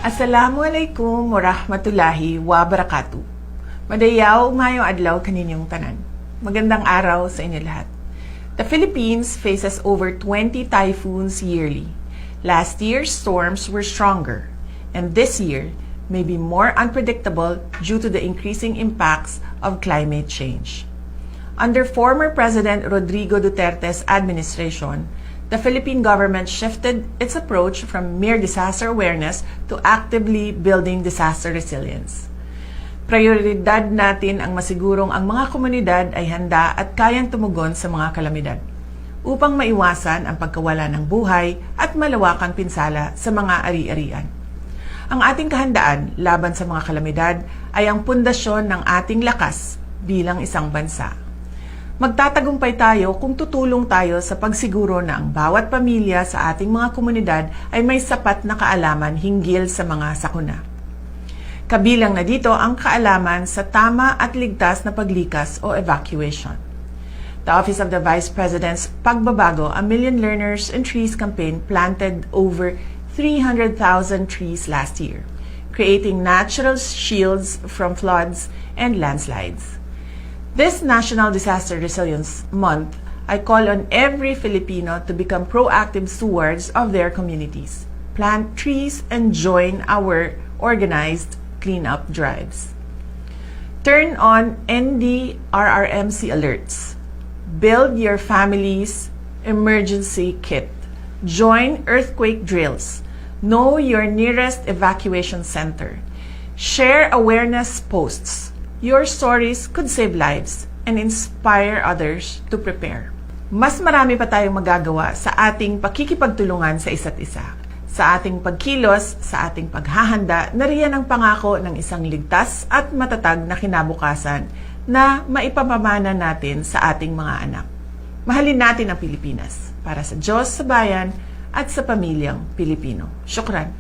Assalamualaikum warahmatullahi wabarakatuh. Madayaw mayong adlaw kaninyong tanan. Magandang araw sa inyo lahat. The Philippines faces over 20 typhoons yearly. Last year's storms were stronger, and this year may be more unpredictable due to the increasing impacts of climate change. Under former President Rodrigo Duterte's administration, the Philippine government shifted its approach from mere disaster awareness to actively building disaster resilience. Prioridad natin ang masigurong ang mga komunidad ay handa at kayang tumugon sa mga kalamidad upang maiwasan ang pagkawala ng buhay at malawakang pinsala sa mga ari-arian. Ang ating kahandaan laban sa mga kalamidad ay ang pundasyon ng ating lakas bilang isang bansa. Magtatagumpay tayo kung tutulong tayo sa pagsiguro na ang bawat pamilya sa ating mga komunidad ay may sapat na kaalaman hinggil sa mga sakuna. Kabilang na dito ang kaalaman sa tama at ligtas na paglikas o evacuation. The Office of the Vice President's Pagbabago, a Million Learners and Trees campaign planted over 300,000 trees last year, creating natural shields from floods and landslides. This National Disaster Resilience Month, I call on every Filipino to become proactive stewards of their communities, plant trees, and join our organized cleanup drives. Turn on NDRRMC alerts. Build your family's emergency kit. Join earthquake drills. Know your nearest evacuation center. Share awareness posts. Your stories could save lives and inspire others to prepare. Mas marami pa tayong magagawa sa ating pakikipagtulungan sa isa't isa. Sa ating pagkilos, sa ating paghahanda, nariyan ang pangako ng isang ligtas at matatag na kinabukasan na maipapamana natin sa ating mga anak. Mahalin natin ang Pilipinas para sa Diyos, sa bayan, at sa pamilyang Pilipino. Syukran!